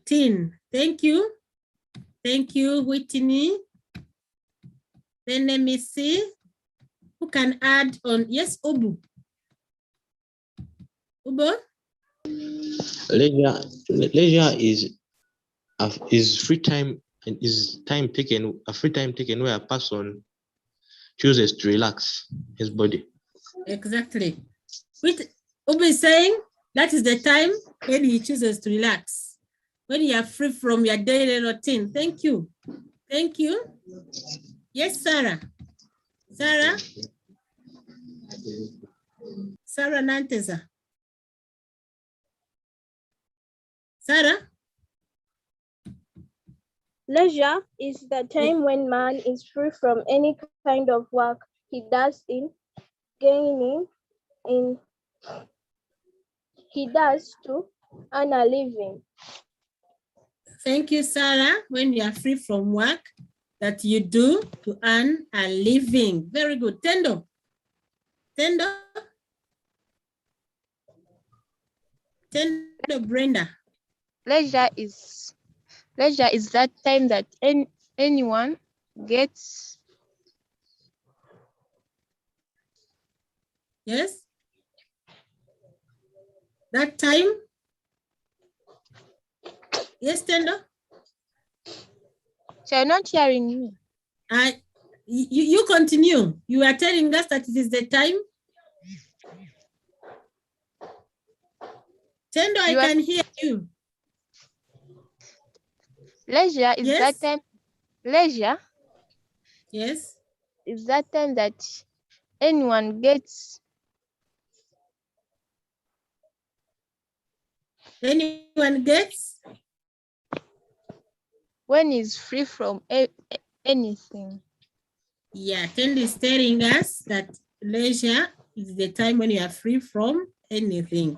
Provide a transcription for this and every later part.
routine. Thank you. Thank you, Whitney. Then let me see who can add on. Yes, Ubu. Ubu? Leisure is free time and is time taken, a free time taken where a person chooses to relax his body. Exactly. Ubu is saying that is the time when he chooses to relax, when you are free from your daily routine. Thank you. Thank you. Yes, Sarah. Sarah? Sarah Nanteza. Sarah? Leisure is the time when man is free from any kind of work he does to earn a living. Thank you, Sarah. When you are free from work that you do to earn a living. Very good. Tendo. Tendo. Tendo Brenda. Leisure is that time that anyone gets. Yes. That time. Yes, Tendo. So you're not hearing me. You continue. You are telling us that it is the time. Tendo, I can hear you. Leisure is that time. Leisure. Yes. Is that time that anyone gets. Anyone gets? When he's free from anything. Yeah, Tendo is telling us that leisure is the time when you are free from anything.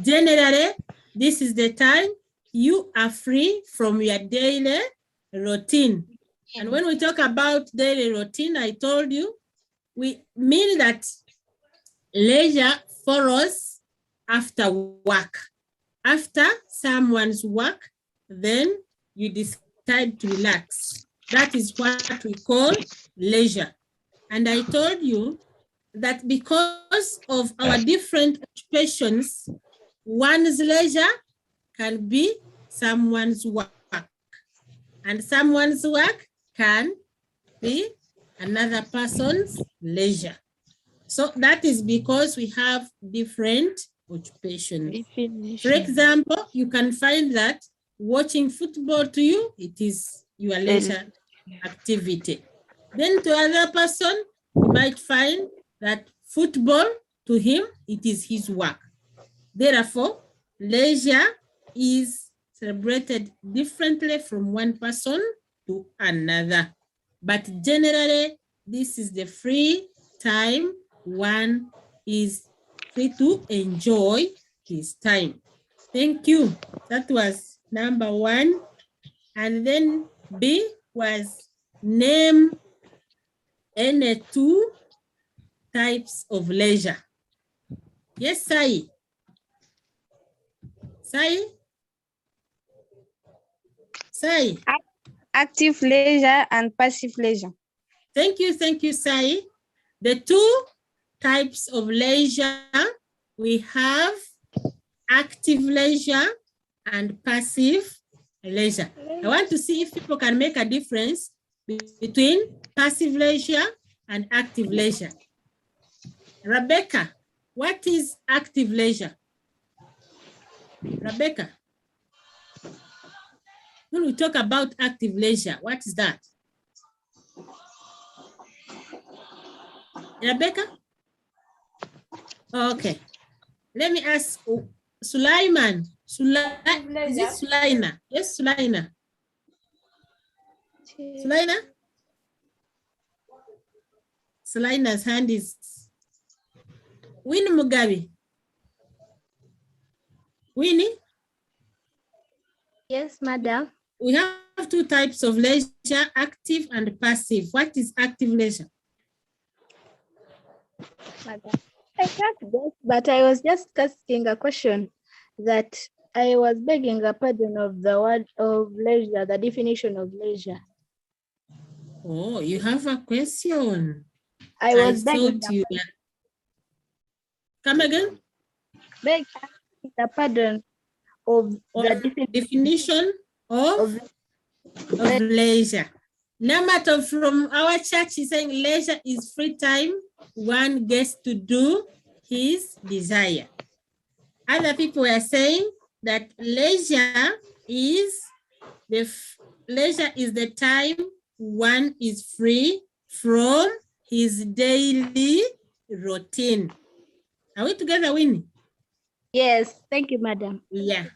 Generally, this is the time you are free from your daily routine. And when we talk about daily routine, I told you, we mean that leisure follows after work. After someone's work, then you decide to relax. That is what we call leisure. And I told you that because of our different occupations, one's leisure can be someone's work, and someone's work can be another person's leisure. So that is because we have different occupations. Definition. For example, you can find that watching football to you, it is your leisure activity. Then to another person, you might find that football, to him, it is his work. Therefore, leisure is celebrated differently from one person to another. But generally, this is the free time one is free to enjoy his time. Thank you. That was number one. And then B was name any two types of leisure. Yes, Sai. Sai? Sai. Active leisure and passive leisure. Thank you, Sai. The two types of leisure, we have active leisure and passive leisure. I want to see if people can make a difference between passive leisure and active leisure. Rebecca, what is active leisure? Rebecca, when we talk about active leisure, what is that? Rebecca? Okay. Let me ask Sulaiman. Is it Sulaina? Yes, Sulaina. Sulaina? Sulaina's hand is Winnie Mugabe. Winnie? Yes, madam. We have two types of leisure, active and passive. What is active leisure? Madam, I can't guess, but I was just asking a question that I was begging a pardon of the word of leisure, the definition of leisure. Oh, you have a question. I was begging thought you were... Come again? a pardon of the definition of leisure. Namato from our church is saying leisure is free time one gets to do his desire. Other people are saying that leisure is the time one is free from his daily routine. Are we together, Winnie? Yes, thank you, madam. Yeah.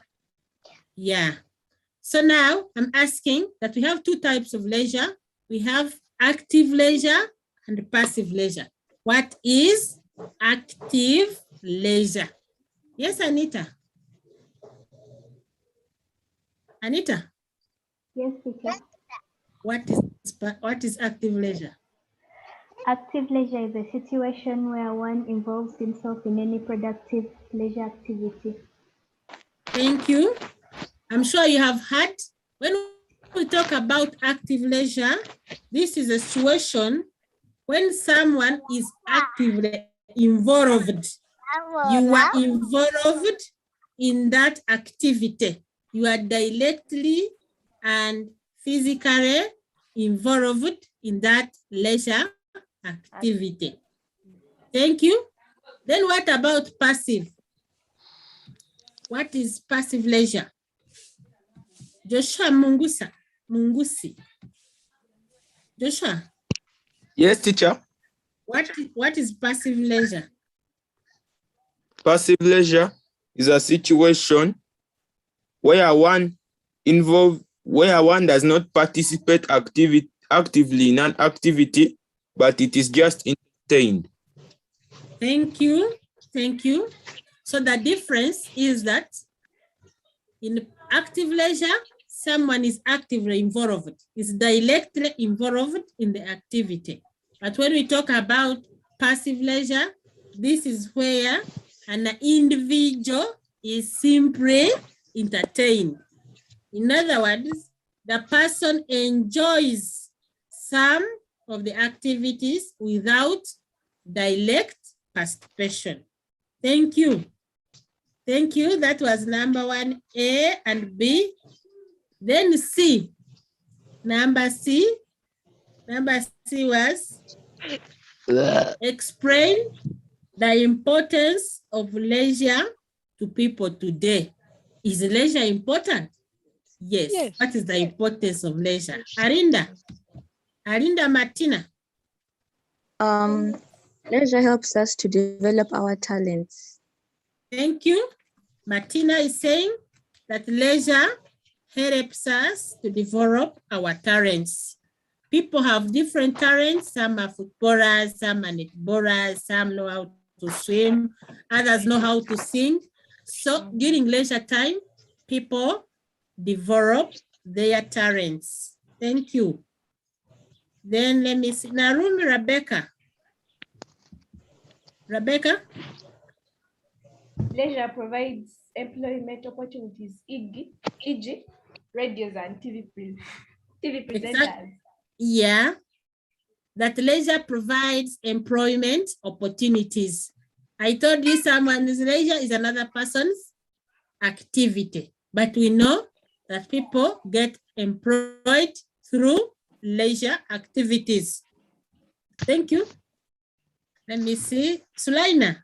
So now I'm asking that we have two types of leisure. We have active leisure and passive leisure. What is active leisure? Yes, Anita. Anita. Yes, teacher. What is active leisure? Active leisure is a situation where one involves himself in any productive leisure activity. Thank you. I'm sure you have heard, when we talk about active leisure, this is a situation when someone is actively involved. You are involved in that activity. You are directly and physically involved in that leisure activity. Thank you. Then what about passive? What is passive leisure? Joshua Mungusi. Joshua. Yes, teacher. What is passive leisure? Passive leisure is a situation where one does not participate actively in an activity, but it is just entertained. Thank you. Thank you. So the difference is that in active leisure, someone is actively involved, is directly involved in the activity. But when we talk about passive leisure, this is where an individual is simply entertained. In other words, the person enjoys some of the activities without direct participation. Thank you. Thank you. That was number 1, A and B. Then C. Number C was explain the importance of leisure to people today. Is leisure important? Yes. What is the importance of leisure? Arinda Martina. Leisure helps us to develop our talents. Thank you. Martina is saying that leisure helps us to develop our talents. People have different talents. Some are footballers, some are netballers, some know how to swim, others know how to sing. So during leisure time, people develop their talents. Thank you. Then let me see. Narumi Rebecca. Rebecca? Leisure provides employment opportunities, e.g. radios and TV presenters. Exactly. Yeah, that leisure provides employment opportunities. I told you someone's leisure is another person's activity, but we know that people get employed through leisure activities. Thank you. Let me see. Sulaina.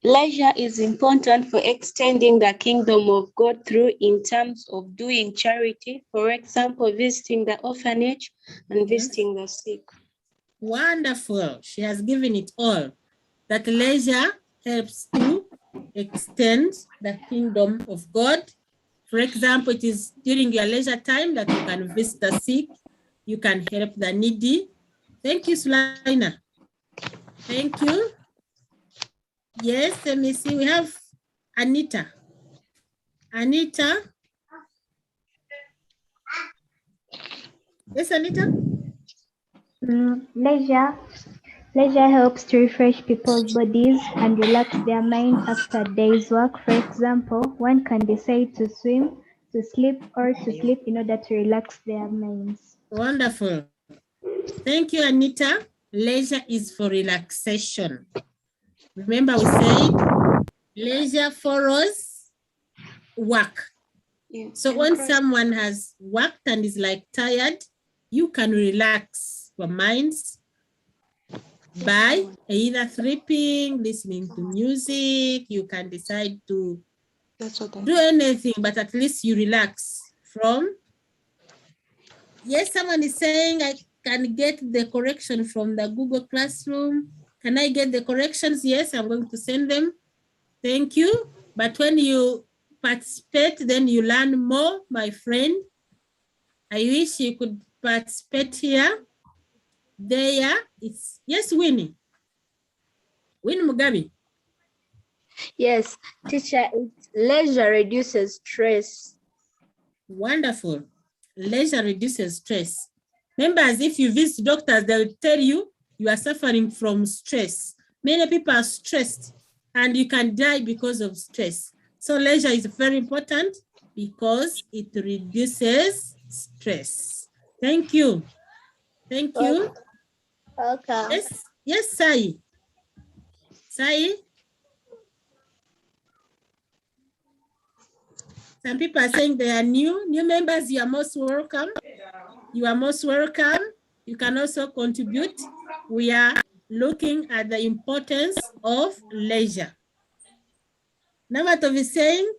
Leisure is important for extending the kingdom of God through in terms of doing charity, for example, visiting the orphanage and visiting the sick. Wonderful. She has given it all. That leisure helps to extend the kingdom of God. For example, it is during your leisure time that you can visit the sick, you can help the needy. Thank you, Sulaina. Thank you. Yes, let me see. We have Anita. Anita. Yes, Anita. Leisure Leisure helps to refresh people's bodies and relax their mind after a day's work. For example, one can decide to swim, to sleep, or to sleep in order to relax their minds. Wonderful. Thank you, Anita. Leisure is for relaxation. Remember we said leisure follows work. Yeah. So when someone has worked and is like tired, you can relax your minds by either sleeping, listening to music. You can decide to do anything, but at least you relax from. Yes, someone is saying I can get the correction from the Google Classroom. Can I get the corrections? Yes, I'm going to send them. Thank you. But when you participate, then you learn more, my friend. I wish you could participate here. There, it's, yes, Winnie. Winnie Mugabe. Yes, teacher, leisure reduces stress. Wonderful. Leisure reduces stress. Members, if you visit doctors, they will tell you you are suffering from stress. Many people are stressed and you can die because of stress. So leisure is very important because it reduces stress. Thank you. Thank you. Welcome. Yes, yes, Sai. Sai. Some people are saying they are new members. You are most welcome. You are most welcome. You can also contribute. We are looking at the importance of leisure. Namato is saying,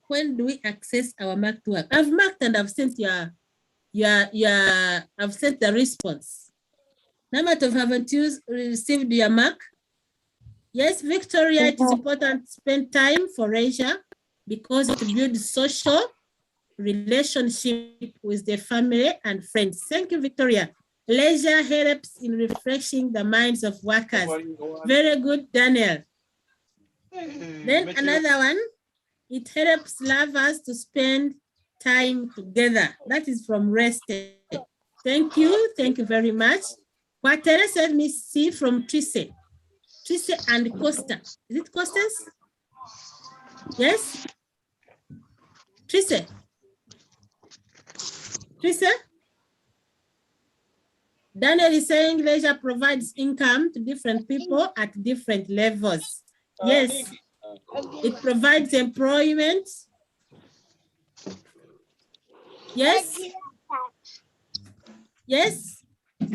when do we access our marked work? I've marked and I've sent I've sent the response. Namato, haven't you received your mark? Yes, Victoria, it is important to spend time for leisure because it builds social relationship with the family and friends. Thank you, Victoria. Leisure helps in refreshing the minds of workers. Very good, Daniel. Then another one, it helps lovers to spend time together. That is from Rested. Thank you very much. What Teresa let me see from Trise and Costa. Is it Costas? Yes? Trise? Daniel is saying leisure provides income to different people at different levels. Yes, it provides employment. Yes? Yes?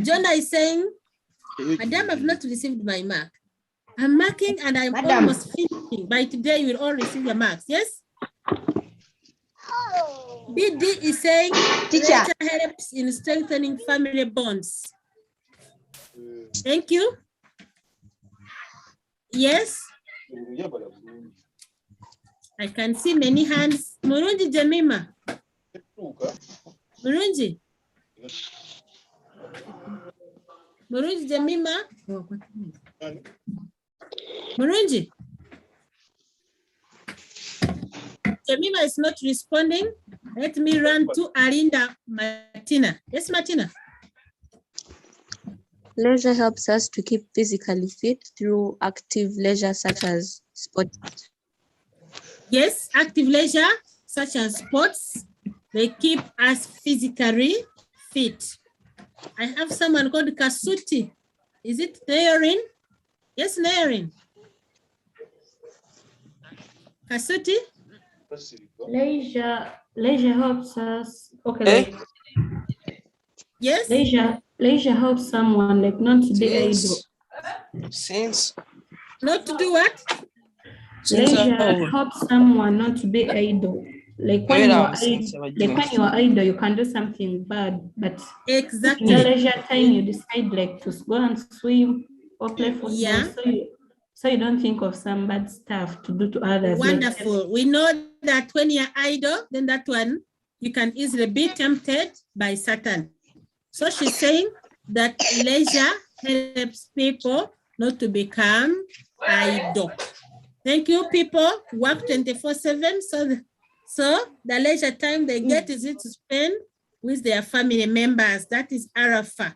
Jonah is saying, Madam, I've not received my mark. I'm marking and I'm almost finishing. By today, you will all receive your marks. Yes? BD is saying, leisure helps in strengthening family bonds. Thank you. Yes? I can see many hands. Murunji Jemima. Murunji. Murunji Jemima. Murunji. Jemima is not responding. Let me run to Arinda Martina. Yes, Martina. Leisure helps us to keep physically fit through active leisure such as sports. Yes, active leisure such as sports, they keep us physically fit. I have someone called Kasuti. Is it Nayorin? Yes, Nayorin. Kasuti? Leisure helps us. Okay. Yes. Leisure helps someone like not to be idle. Since not to do what? Leisure helps someone not to be idle. Like when you are idle, you can do something bad. But exactly. in your leisure time, you decide like to go and swim or play football. Yeah. So you don't think of some bad stuff to do to others. Wonderful. Like, we know that when you're idle, then that one, you can easily be tempted by Satan. So she's saying that leisure helps people not to become idle. Thank you, people. Work 24/7. So the leisure time they get is it to spend with their family members. That is Arafah.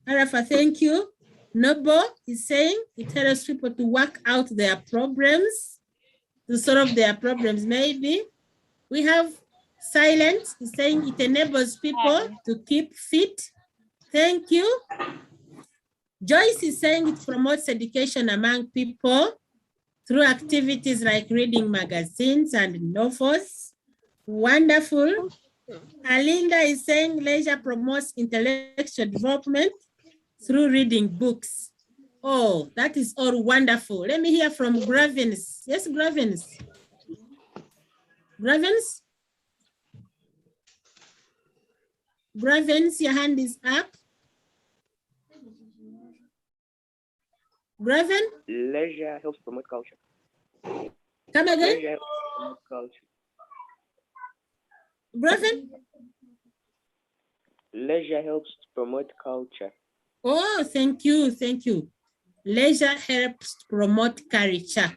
Arafa, thank you. Nobo is saying it helps people to work out their problems, to solve their problems. Maybe we have Silent is saying it enables people to keep fit. Thank you. Joyce is saying it promotes education among people through activities like reading magazines and novels. Wonderful. Alinda is saying leisure promotes intellectual development through reading books. Oh, that is all wonderful. Let me hear from Gravens. Yes, Gravens. Gravens? Gravens, your hand is up. Graven? Leisure helps promote culture. Come again? Leisure helps promote culture. Graven? Leisure helps promote culture. Oh, thank you, thank you. Leisure helps promote culture.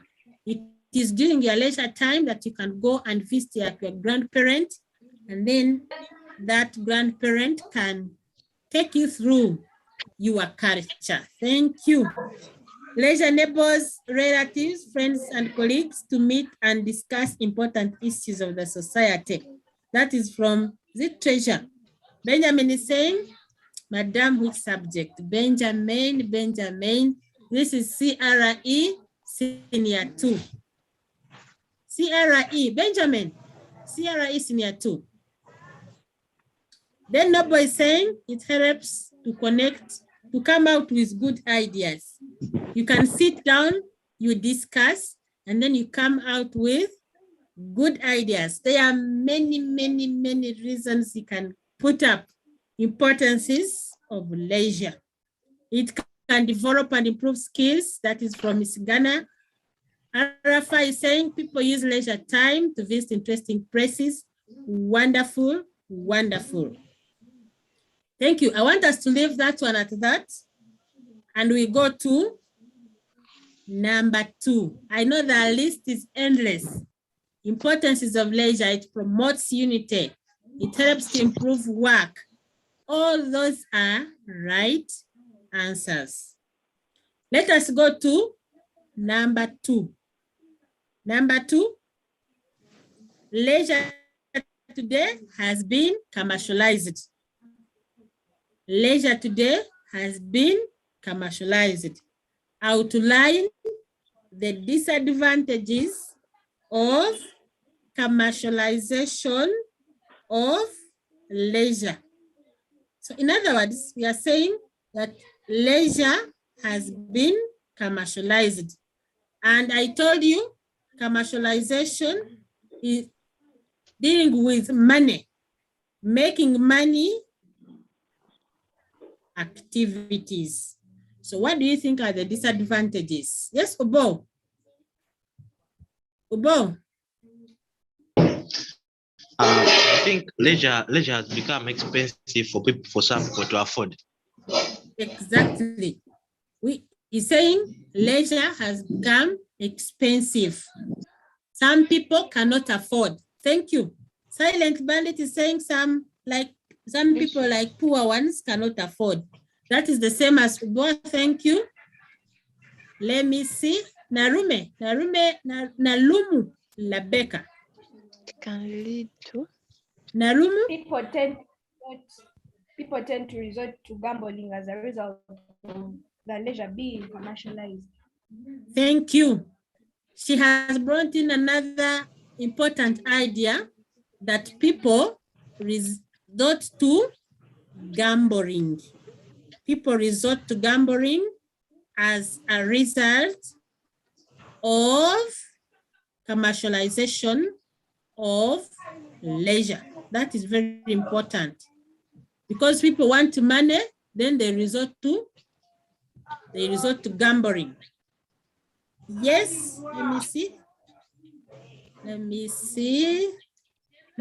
It is during your leisure time that you can go and visit your grandparent, and then that grandparent can take you through your culture. Thank you. Leisure enables relatives, friends, and colleagues to meet and discuss important issues of the society. That is from the Treasure. Benjamin is saying, Madam, which subject? Benjamin. This is CRE Senior 2. CRE, Benjamin, CRE Senior 2. Then Nobo is saying it helps to connect, to come out with good ideas. You can sit down, you discuss, and then you come out with good ideas. There are many reasons you can put up importances of leisure. It can develop and improve skills. That is from Ms. Ghana. Arafa is saying people use leisure time to visit interesting places. Wonderful, wonderful. Thank you. I want us to leave that one at that. And we go to number 2. I know the list is endless. Importances of leisure, it promotes unity. It helps to improve work. All those are right answers. Let us go to number 2. Number 2, leisure today has been commercialized. Leisure today has been commercialized. Outline the disadvantages of commercialization of leisure. So in other words, we are saying that leisure has been commercialized. And I told you commercialization is dealing with money, making money activities. So what do you think are the disadvantages? Yes, Obo. Obo. I think leisure has become expensive for some people to afford. Exactly. He's saying leisure has become expensive. Some people cannot afford. Thank you. Silent Bandit is saying some people like poor ones cannot afford. That is the same as Ubo. Thank you. Let me see. Nalumu Labeka. Can lead to Nalumu. People tend to resort to gambling as a result of the leisure being commercialized. Thank you. She has brought in another important idea that people resort to gambling. People resort to gambling as a result of commercialization of leisure. That is very important. Because people want money, then they resort to gambling. Yes, let me see.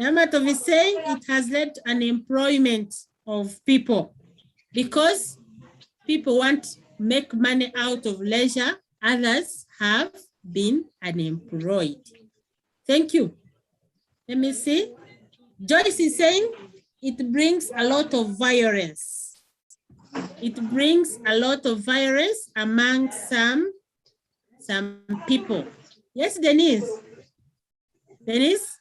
Namatov is saying it has led to unemployment of people because people want to make money out of leisure. Others have been unemployed. Thank you. Let me see. Joyce is saying it brings a lot of violence. It brings a lot of violence among some people. Yes, Denise? Denise?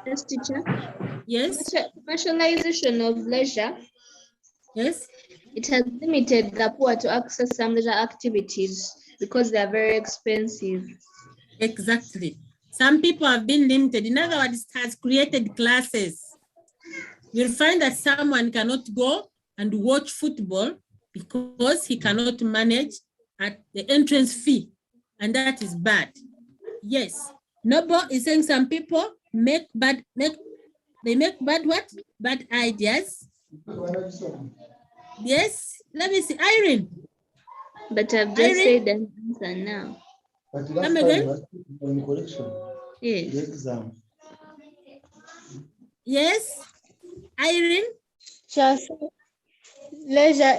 Yes, teacher. Yes. Commercialization of leisure. Yes. It has limited the poor to access some leisure activities because they are very expensive. Exactly. Some people have been limited. In other words, it has created classes. You'll find that someone cannot go and watch football because he cannot manage at the entrance fee, and that is bad. Yes. Noble is saying some people make bad what? Bad ideas. Yes. Let me see. Irene. But I've just said the answer now. Come again? Yes. Yes. Irene. Just leisure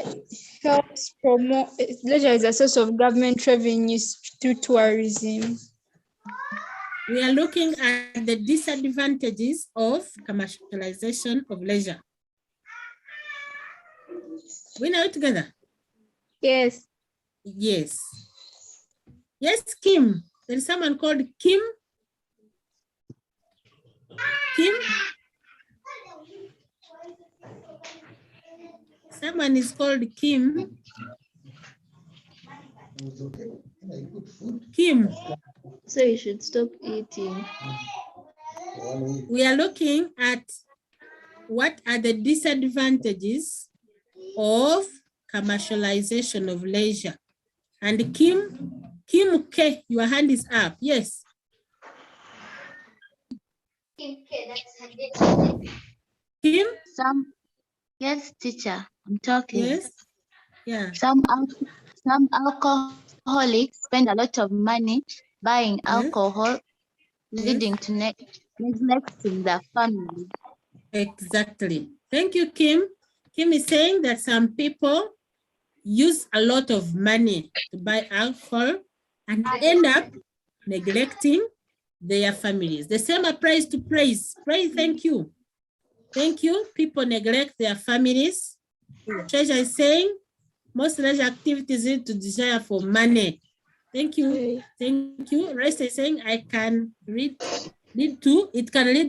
helps promote. Leisure is a source of government revenues through tourism. We are looking at the disadvantages of commercialization of leisure. We know it together? Yes. Yes. Yes, Kim. There is someone called Kim. Kim? Someone is called Kim. Kim. So you should stop eating. We are looking at what are the disadvantages of commercialization of leisure. And Kim K, your hand is up. Yes. Kim? Yes, teacher, I'm talking. Yes. Yeah. Some alcoholics spend a lot of money buying alcohol, leading to neglecting their family. Exactly. Thank you, Kim. Kim is saying that some people use a lot of money to buy alcohol and end up neglecting their families. The same applies to praise. Praise, thank you. Thank you. People neglect their families. Treasure is saying most leisure activities lead to desire for money. Thank you. Thank you. Rest is saying it can lead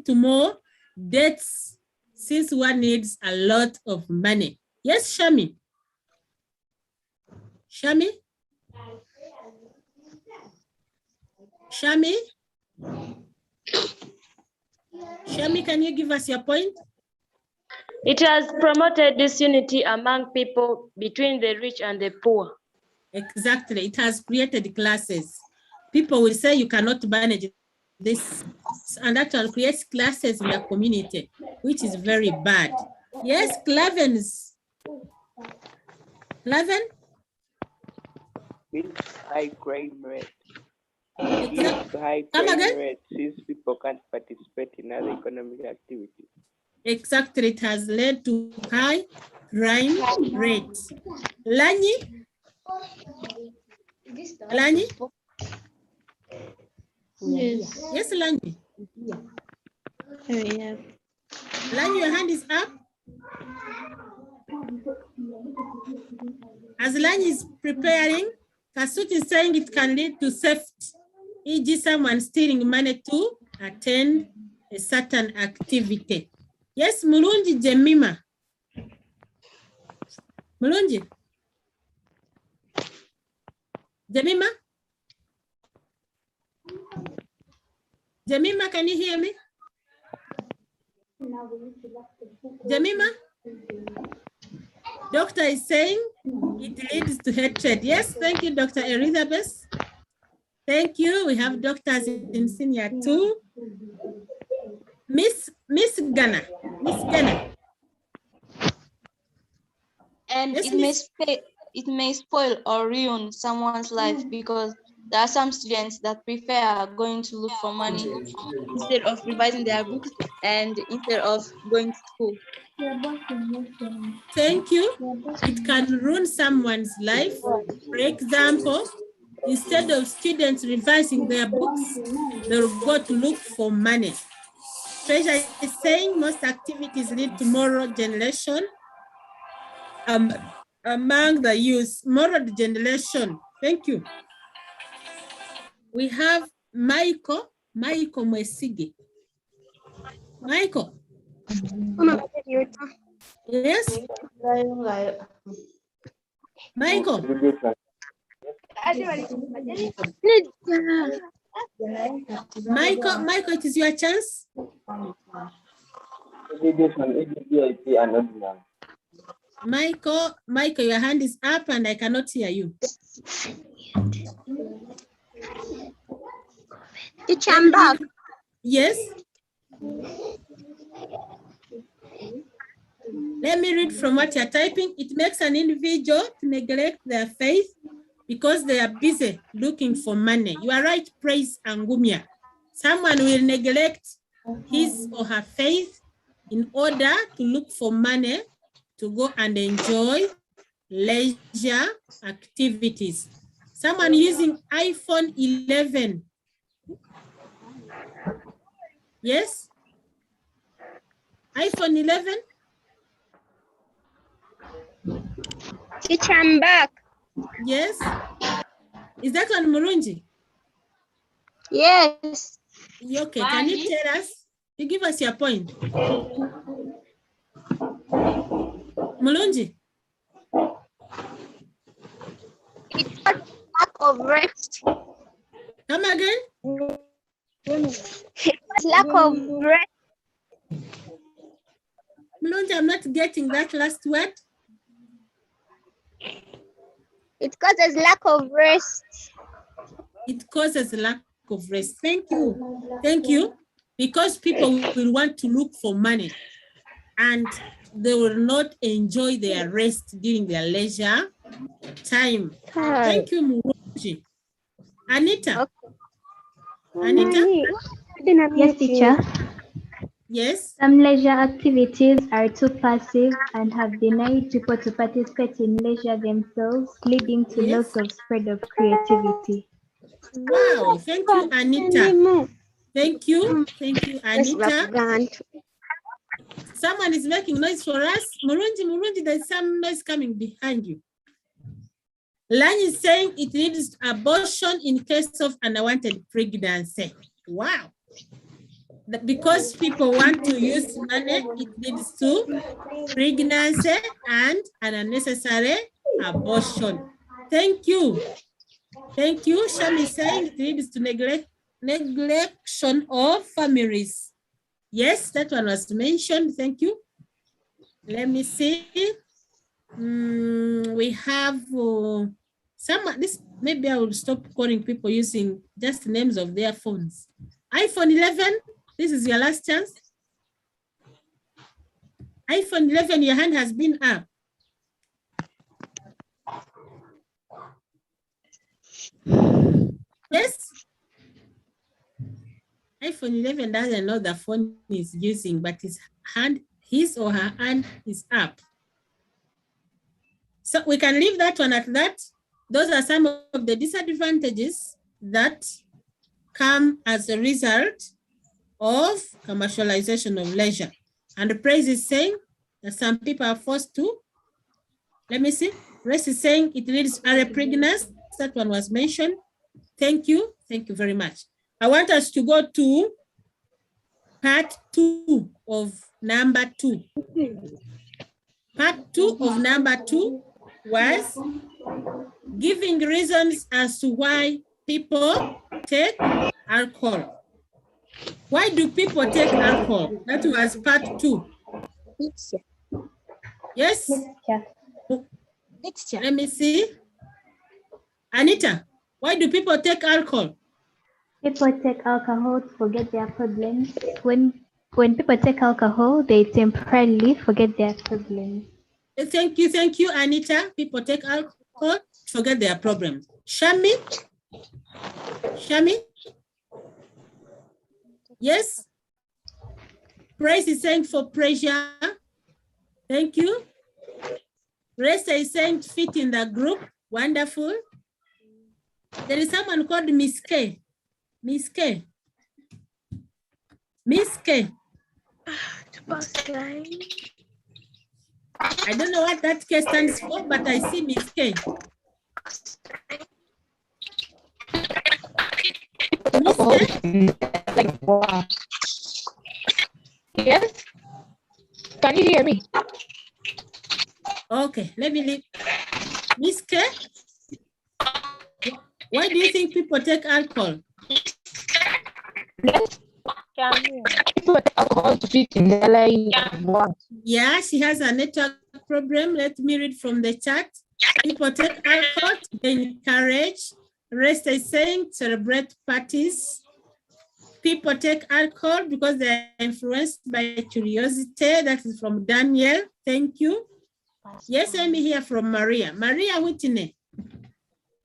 to more debts since one needs a lot of money. Yes, Shami. Shami? Shami? Shami, can you give us your point? It has promoted disunity among people between the rich and the poor. Exactly. It has created classes. People will say you cannot manage this, and that will create classes in the community, which is very bad. Yes, Clavens. Claven? This high crime rate. Exactly. High crime rate since people can't participate in other economic activities. Exactly. It has led to high crime rates. Lani? Lani? Yes. Yes, Lani. Yeah. Lani, your hand is up. As Lani is preparing, Kasut is saying it can lead to theft, e.g. someone stealing money to attend a certain activity. Yes, Mulunji Jemima. Mulunji. Jemima? Jemima, can you hear me? Jemima? Doctor is saying it leads to hatred. Yes, thank you, Dr. Elizabeth. Thank you. We have doctors in senior too. Miss Ghana. Miss Ghana. And yes, it may spoil or ruin someone's life because there are some students that prefer going to look for money instead of revising their books and instead of going to school. Thank you. It can ruin someone's life. For example, instead of students revising their books, they'll go to look for money. Treasure is saying most activities lead to moral generation. among the youth. Moral generation. Thank you. We have Michael Mwesige. Michael. Yes. Michael. Michael, it is your chance. Michael, your hand is up and I cannot hear you. Teacher, I'm back. Yes. Let me read from what you're typing. It makes an individual to neglect their faith because they are busy looking for money. You are right, Praise Angumia. Someone will neglect his or her faith in order to look for money to go and enjoy leisure activities. Someone using iPhone 11. Yes? iPhone 11? Teacher, I'm back. Yes? Is that on Murunji? Yes. Okay, can you tell us? You give us your point. Mulunji. It's a lack of rest. Come again? It's lack of rest. Mulunji, I'm not getting that last word. It causes lack of rest. It causes lack of rest. Thank you. Thank you. Because people will want to look for money and they will not enjoy their rest during their leisure time. Thank you, Mulunji. Anita. Okay. Anita? Yes, teacher. Yes. Some leisure activities are too passive and have denied people to participate in leisure themselves, leading to loss of spread of creativity. Wow, thank you, Anita. Thank you, Anita. Someone is making noise for us. Murunji, there's some noise coming behind you. Lan is saying it leads to abortion in case of unwanted pregnancy. Wow. Because people want to use money, it leads to pregnancy and an unnecessary abortion. Thank you. Thank you. Shami is saying it leads to neglection of families. Yes, that one was mentioned. Thank you. Let me see. We have this. Maybe I will stop calling people using just names of their phones. iPhone 11. This is your last chance. iPhone 11, your hand has been up. Yes? iPhone 11 doesn't know the phone he's using, but his or her hand is up. So we can leave that one at that. Those are some of the disadvantages that come as a result of commercialization of leisure. And the Praise is saying that some people are forced to, let me see, Rest is saying it leads to early pregnancy. That one was mentioned. Thank you very much. I want us to go to part 2 of number 2. Part 2 of number 2 was giving reasons as to why people take alcohol. Why do people take alcohol? That was part 2. Yes? Let me see. Anita, why do people take alcohol? People take alcohol to forget their problems. When people take alcohol, they temporarily forget their problems. Thank you, Anita. People take alcohol to forget their problems. Shami? Yes? Praise is saying for pressure. Thank you. Resta is saying fit in the group. Wonderful. There is someone called Miss K. Miss K. I don't know what that K stands for, but I see Miss K. Miss K? Yes. Can you hear me? Okay, let me leave. Miss K? Why do you think people take alcohol? Yes. People take alcohol to fit in the line of work. Yeah, she has a network problem. Let me read from the chat. People take alcohol to encourage. Rest is saying celebrate parties. People take alcohol because they are influenced by curiosity. That is from Daniel. Thank you. Yes, let me hear from Maria. Maria Whitney.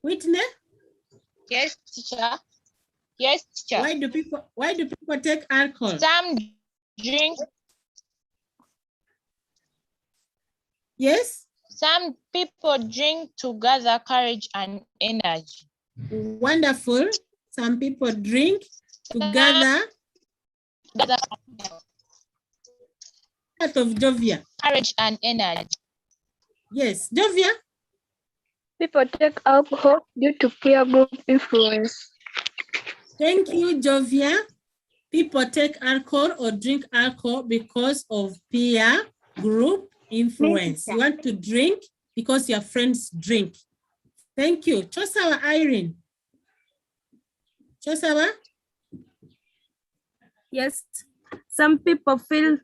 Whitney? Yes, teacher. Yes, teacher. Why do people take alcohol? Some drink. Yes? Some people drink to gather courage and energy. Wonderful. Some people drink to gather out of Jovia. Courage and energy. Yes, Jovia. People take alcohol due to peer group influence. Thank you, Jovia. People take alcohol or drink alcohol because of peer group influence. You want to drink because your friends drink. Thank you. Chosawa Irene. Chosawa? Yes, some people feel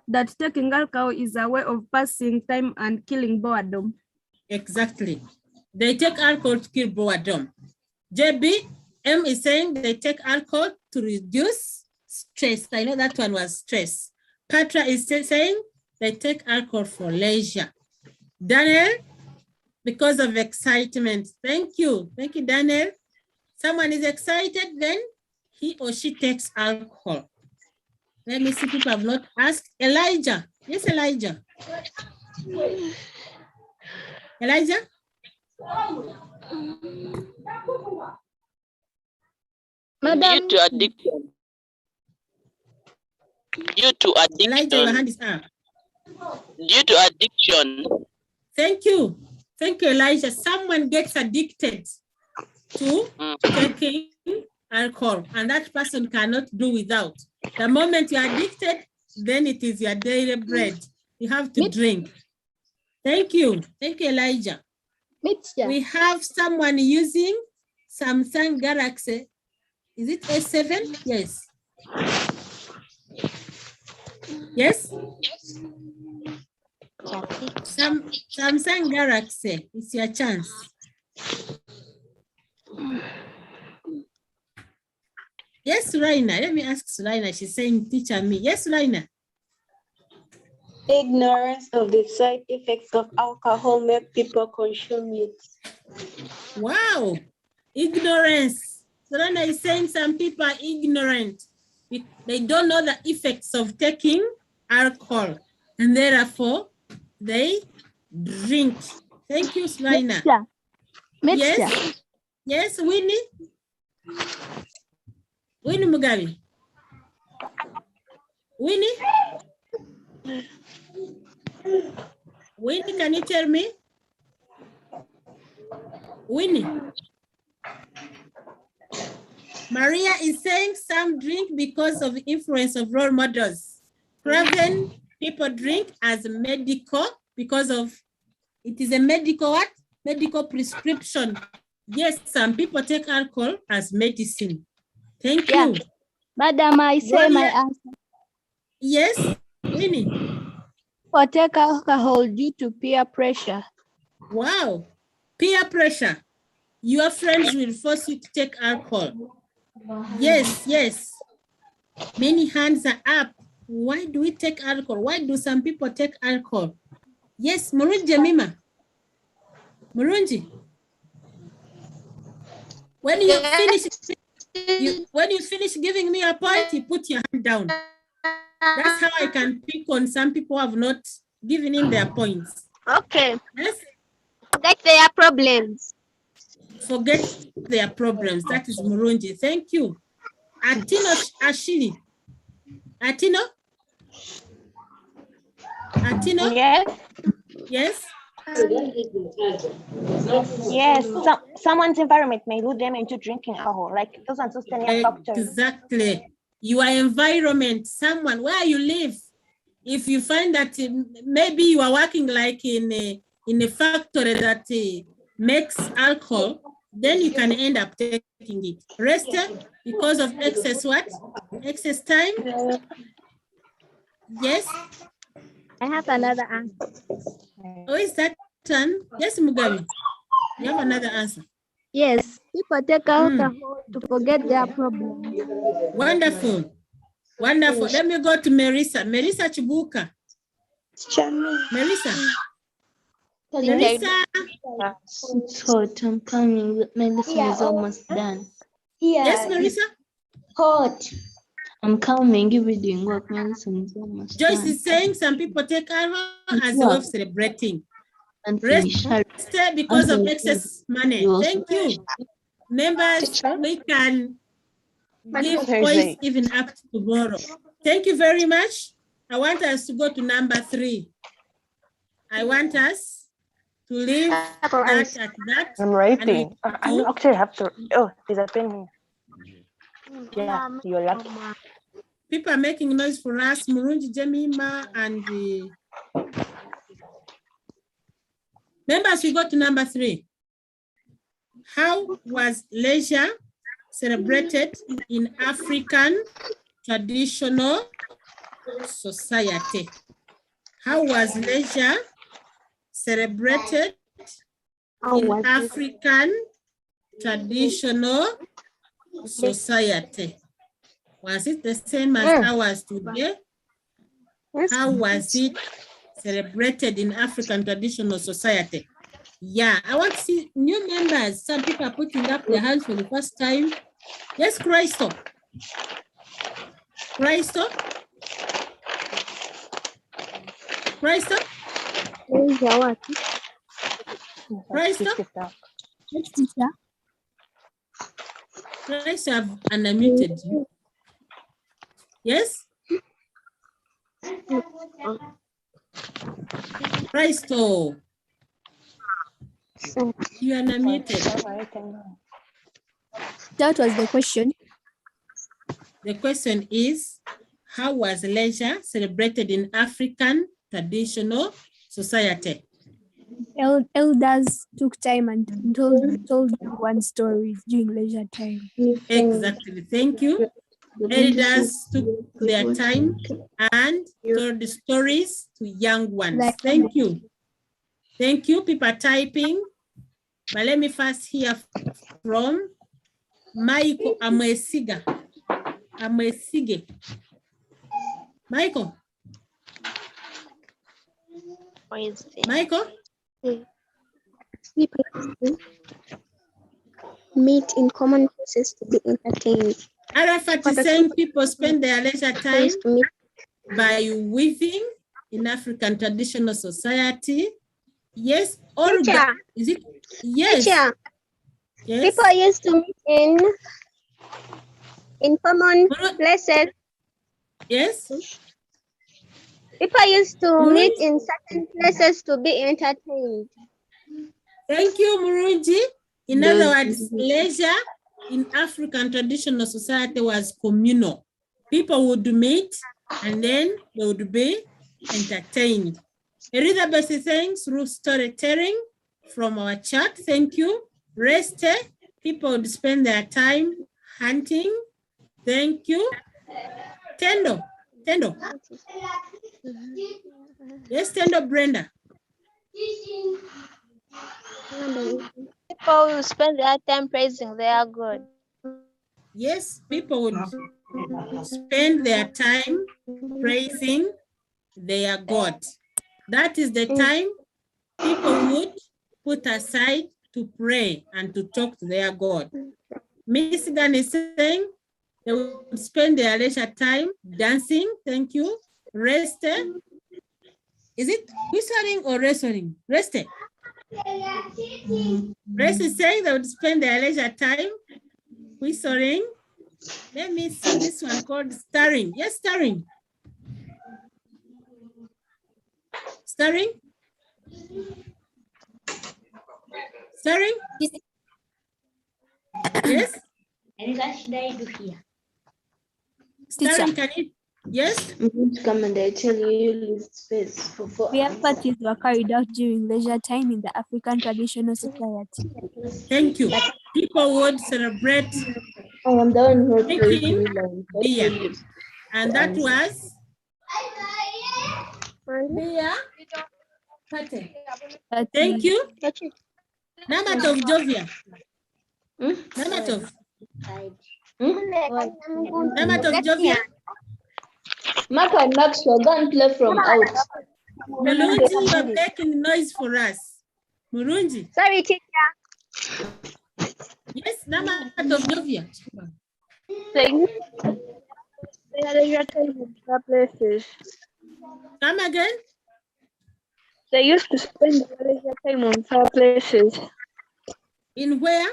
that taking alcohol is a way of passing time and killing boredom. Exactly. They take alcohol to kill boredom. JB, M is saying they take alcohol to reduce stress. I know that one was stress. Patra is saying they take alcohol for leisure. Daniel, because of excitement. Thank you. Thank you, Daniel. Someone is excited, then he or she takes alcohol. Let me see, people have not asked. Elijah. Yes, Elijah. Elijah? Due to addiction. Due to addiction. Elijah, your hand is up. Due to addiction. Thank you. Thank you, Elijah. Someone gets addicted to taking alcohol, and that person cannot do without. The moment you're addicted, then it is your daily bread. You have to drink. Thank you. Thank you, Elijah. We have someone using Samsung Galaxy. Is it S7? Yes. Yes? Samsung Galaxy. It's your chance. Yes, Sulaina. Let me ask Sulaina. She's saying, teacher me. Yes, Sulaina. Ignorance of the side effects of alcohol make people consume it. Wow. Ignorance. Sulaina is saying some people are ignorant. They don't know the effects of taking alcohol, and therefore they drink. Thank you, Sulaina. Yes. Yes, Winnie. Winnie Mugabe. Winnie? Winnie, can you tell me? Winnie. Maria is saying some drink because of the influence of role models. Craven, people drink as medical because of, it is a medical what? Medical prescription. Yes, some people take alcohol as medicine. Thank you. Madam, I say my answer. Yes, Winnie. Or take alcohol due to peer pressure. Wow, peer pressure. Your friends will force you to take alcohol. Yes, yes. Many hands are up. Why do we take alcohol? Why do some people take alcohol? Yes, Murunji Mima. Murunji. When you finish giving me a point, you put your hand down. That's how I can pick on some people who have not given in their points. Okay. Yes? Forget their problems. Forget their problems. That is Murunji. Thank you. Atino Ashili. Atino? Atino? Yes. Yes. Yes, someone's environment may lead them into drinking alcohol, like those unsustainable factors. Exactly. Your environment, someone where you live. If you find that maybe you are working like in a factory that makes alcohol, then you can end up taking it. Rest because of excess what? Excess time? Yes. I have another answer. Oh, is that turn? Yes, Mugabe. You have another answer. Yes, people take alcohol to forget their problems. Wonderful. Wonderful. Let me go to Marisa. Marisa Chibuka. Marisa. Marisa. It's hot. I'm coming. My lesson is almost done. Yes, Marisa. Hot. I'm coming. Give me doing work. My lesson is almost Joyce done. is saying some people take alcohol as a way of celebrating. Rest because of excess money. Thank you. Members, we can give voice even up to tomorrow. Thank you very much. I want us to go to number 3. I want us to leave that at that. I'm writing. I actually have to. Oh, there's a pen here. Yeah, you're lucky. People are making noise for us. Murunji, Jemima, and members, we go to number 3. How was leisure celebrated in African traditional society? How was leisure celebrated in African traditional society? Was it the same as ours today? How was it celebrated in African traditional society? Yeah, I want to see new members. Some people are putting up their hands for the first time. Yes, Christo. Christo. Christo. Christo. Christo, I've unmuted you. Yes? Christo. You are unmuted. That was the question. The question is, how was leisure celebrated in African traditional society? Elders took time and told one story during leisure time. Exactly. Thank you. Elders took their time and told the stories to young ones. Thank you. Thank you. People are typing. But let me first hear from Michael Amesiga. Amesige. Michael. Michael. People meet in common places to be entertained. Arafat is saying people spend their leisure time by weaving in African traditional society. Yes, Olga. Is it? Yes. Teacher. Yes. People used to meet in common places. Yes. People used to meet in certain places to be entertained. Thank you, Murunji. In other words, leisure in African traditional society was communal. People would meet and then they would be entertained. Elizabeth is saying through storytelling from our chat. Thank you. Rest, people would spend their time hunting. Thank you. Tendo. Yes, Tendo Brenda. People will spend their time praising their God. Yes, people would spend their time praising their God. That is the time people would put aside to pray and to talk to their God. Michigan is saying they would spend their leisure time dancing. Thank you. Rest. Is it whistling or wrestling? Rest. Rest is saying they would spend their leisure time whistling. Let me see this one called stirring. Yes, stirring. Starring? Starring? Yes? Starring, can you? Yes? I'm going to come and I tell you, you leave space for 4 Prayer answers. parties were carried out during leisure time in the African traditional society. Thank you. People would celebrate I am the one who drinking beer. And that was beer party. Thank you. Namatov Jovia. Namatov. Namatov Jovia. Mark and Maxwell, go and play from out. Mulunji, you are making noise for us. Mulunji. Sorry, teacher. Yes, Namatov Jovia. Places. Come again? They used to spend their leisure time on fireplaces. In where?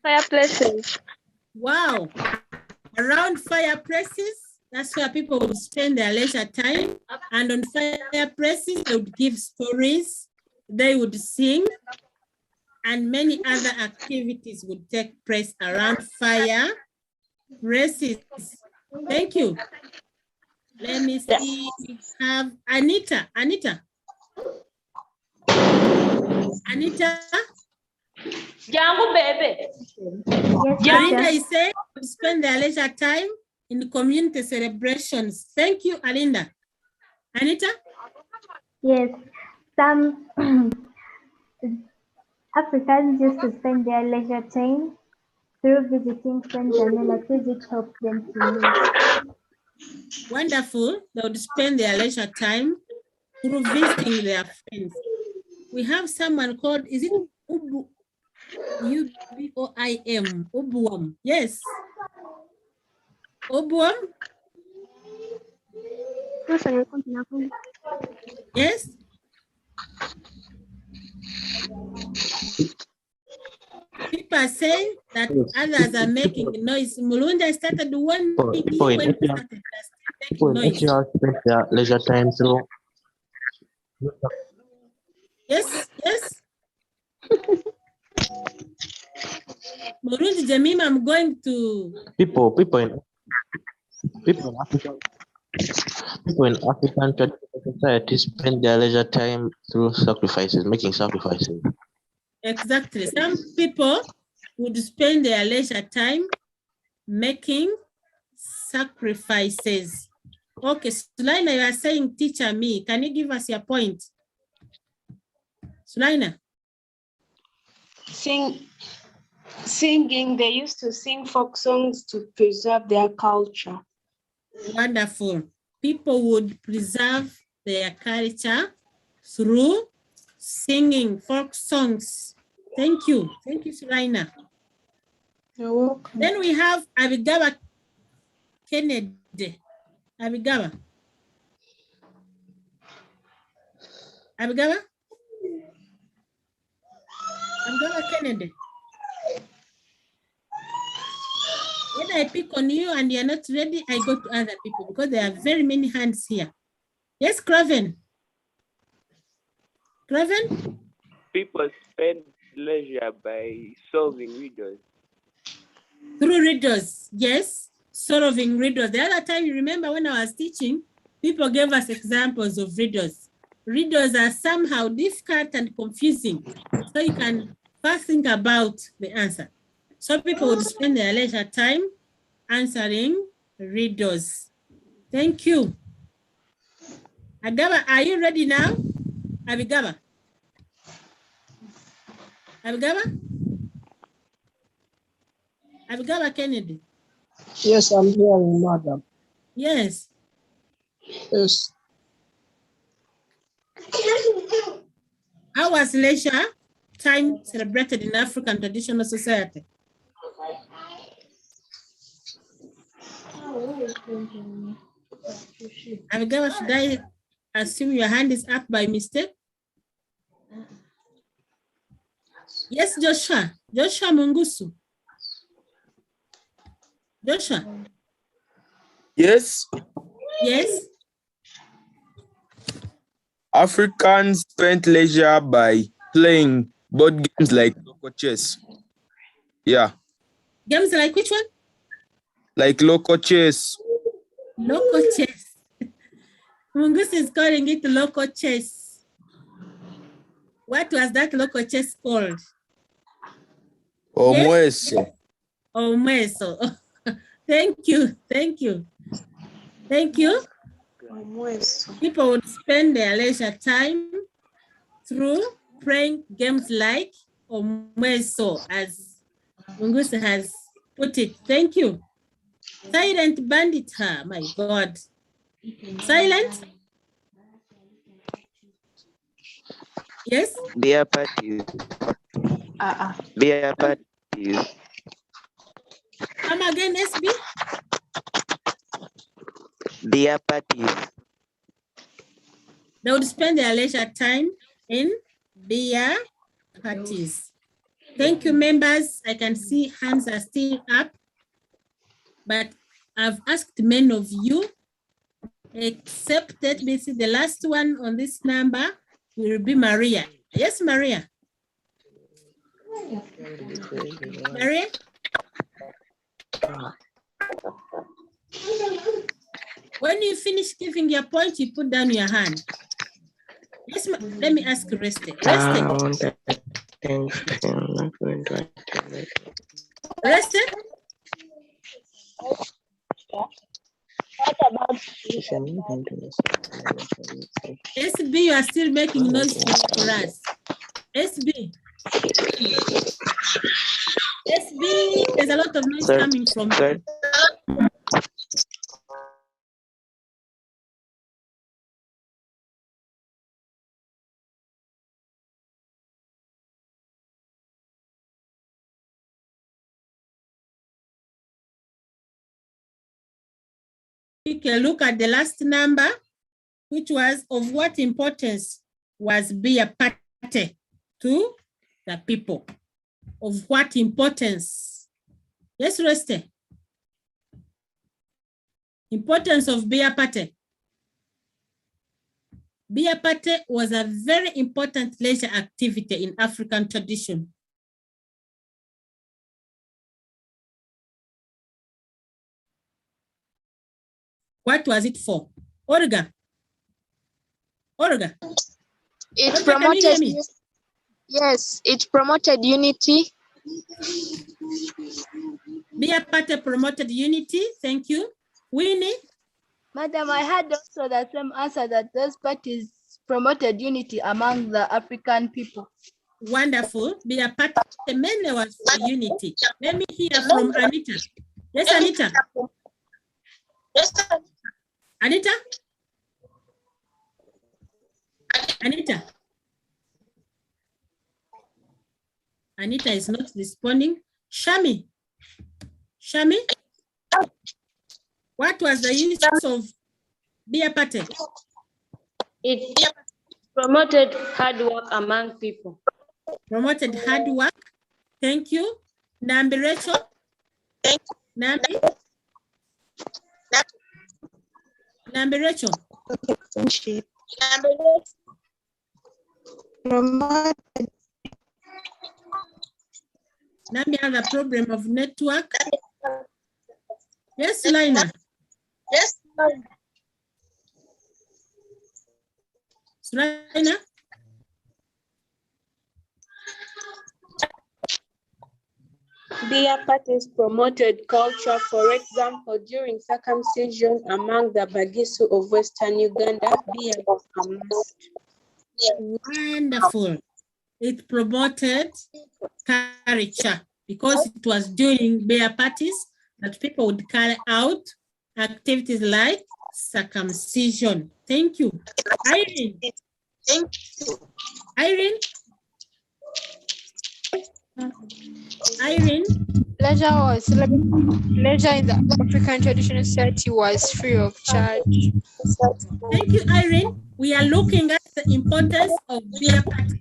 Fireplaces. Wow. Around fireplaces, that's where people would spend their leisure time. And on fireplaces, they would give stories, they would sing, and many other activities would take place around fireplaces. Thank you. Let me see. We have Anita. Anita. Anita. Jangu baby. Anita is saying to spend their leisure time in community celebrations. Thank you, Alinda. Anita? Yes, some Africans used to spend their leisure time through visiting friends and relatives, which helped them to meet. Wonderful. They would spend their leisure time through visiting their friends. We have someone called, is it Ubu? U-B-O-I-M, Ubuam. Yes. Ubuam? Yes. People are saying that others are making noise. Mulunda started warning you when you started making noise. Spend their leisure time through. Yes, yes. Murundi Jamima, I'm going to People in African traditional society spend their leisure time through sacrifices, making sacrifices. exactly. Some people would spend their leisure time making sacrifices. Okay, Sulaina, you are saying teacher me. Can you give us your point? Sulaina. Singing, they used to sing folk songs to preserve their culture. Wonderful. People would preserve their culture through singing folk songs. Thank you. Thank you, Sulaina. You're welcome. Then we have Abigaba Kennedy. Abigaba. Abigaba? Abigaba Kennedy. When I pick on you and you're not ready, I go to other people because there are very many hands here. Yes, Craven. Craven? People spend leisure by solving riddles. Through riddles, yes, solving riddles. The other time, you remember when I was teaching, people gave us examples of riddles. Riddles are somehow difficult and confusing. So you can first think about the answer. So people would spend their leisure time answering riddles. Thank you. Agaba, are you ready now? Abigaba? Abigaba? Abigaba Kennedy? Yes, I'm hearing, madam. Yes. Yes. How was leisure time celebrated in African traditional society? Abigaba, should I assume your hand is up by mistake? Yes, Joshua. Joshua Mungusu. Joshua. Yes. Yes. Africans spent leisure by playing board games like local chess. Yeah. Games like which one? Like local chess. Local chess. Mungus is calling it local chess. What was that local chess called? Omweso. Yes? Omweso. Thank you. Thank you. Thank you. People would spend their leisure time through playing games like Omweso, as Mungus has put it. Thank you. Silent bandit, her, my God. Silent? Yes? Beer parties. Beer parties. Come again, SB? Beer parties. They would spend their leisure time in beer parties. Thank you, members. I can see hands are still up, but I've asked many of you, except let me see the last one on this number will be Maria. Yes, Maria. Maria? When you finish giving your point, you put down your hand. Yes, let me ask Reste. Reste? Reste? SB, you are still making noise for us. SB. SB, there's a lot of noise coming from you. Take a look at the last number, which was of what importance was beer party to the people. Of what importance? Yes, Reste. Importance of beer party. Beer party was a very important leisure activity in African tradition. What was it for? Olga. Olga. It Olga, can you hear me? Yes, it promoted unity. Beer party promoted unity. Thank you. Winnie? Madam, I had also the same answer that those parties promoted unity among the African people. Wonderful. Beer party mainly was for unity. Let me hear from Anita. Yes, Anita. Yes, Anita? Anita? Anita is not responding. Shami? Shami? What was the use of beer party? It promoted hard work among people. Promoted hard work. Thank you. Nambi Rachel? Nambi? Nambi Rachel? Nambi has a problem of network. Yes, Lina. Yes. Lina. Beer parties promoted culture, for example, during circumcision among the Bagisu of Western Uganda, beer was a must. Wonderful. It promoted culture because it was during beer parties that people would carry out activities like circumcision. Thank you. Irene. Thank you. Irene. Irene. Leisure in the African traditional society was free of charge. Thank you, Irene. We are looking at the importance of beer parties.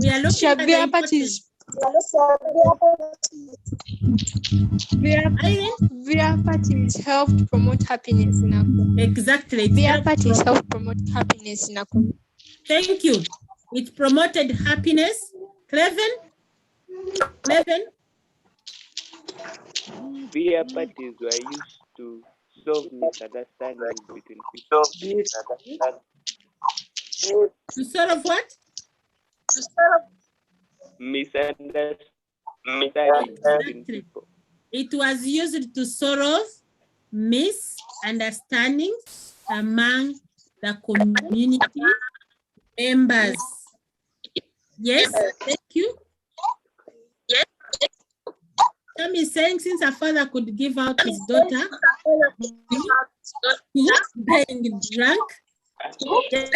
We are looking at beer parties Beer parties help promote happiness in our community. Exactly. Beer parties help promote happiness in our community. Thank you. It promoted happiness. Cleven? Beer parties were used to solve misunderstandings between people. To solve what? Misunderstandings between people. It was used to solve misunderstandings among the community members. Yes, thank you. Tom is saying since a father could give out his daughter to being drunk, yes,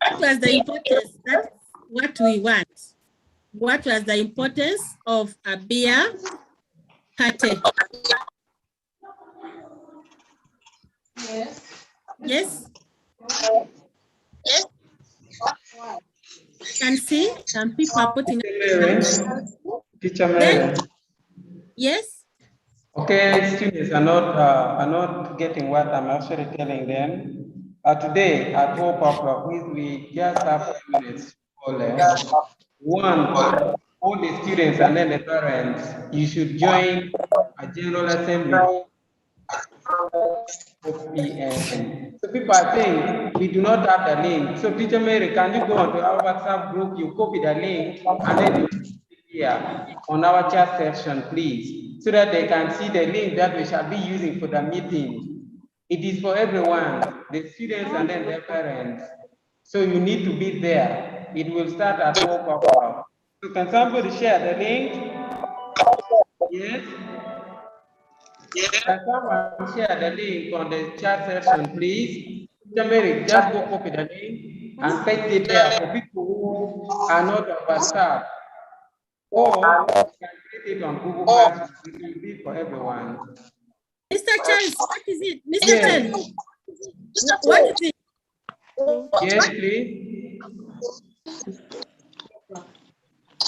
that was the importance. That's what we want. What was the importance of a beer party? Yes. You can see some people are putting Teacher Mary. Yes. Okay, students are not getting what I'm actually telling them. Today at 4 o'clock, we just have 2 minutes or less. One, all the students and then the parents, you should join a general assembly 4 p.m. So people are saying we do not have the link. So Teacher Mary, can you go onto our WhatsApp group, you copy the link and then you put it here on our chat section, please, so that they can see the link that we shall be using for the meeting. It is for everyone, the students and then their parents. So you need to be there. It will start at 4 o'clock. So can somebody share the link? Yes. Can someone share the link on the chat section, please? Mary, just go copy the link and paste it there for people who are not on WhatsApp. Or you can create it on Google Classroom. It will be for everyone. Mr. Charles, what is it? Mr. Yes. Charles, what is it? Yes, please.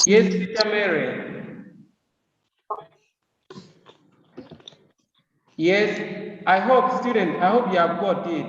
Yes, Teacher Mary. Yes, I hope, students, I hope you have got it.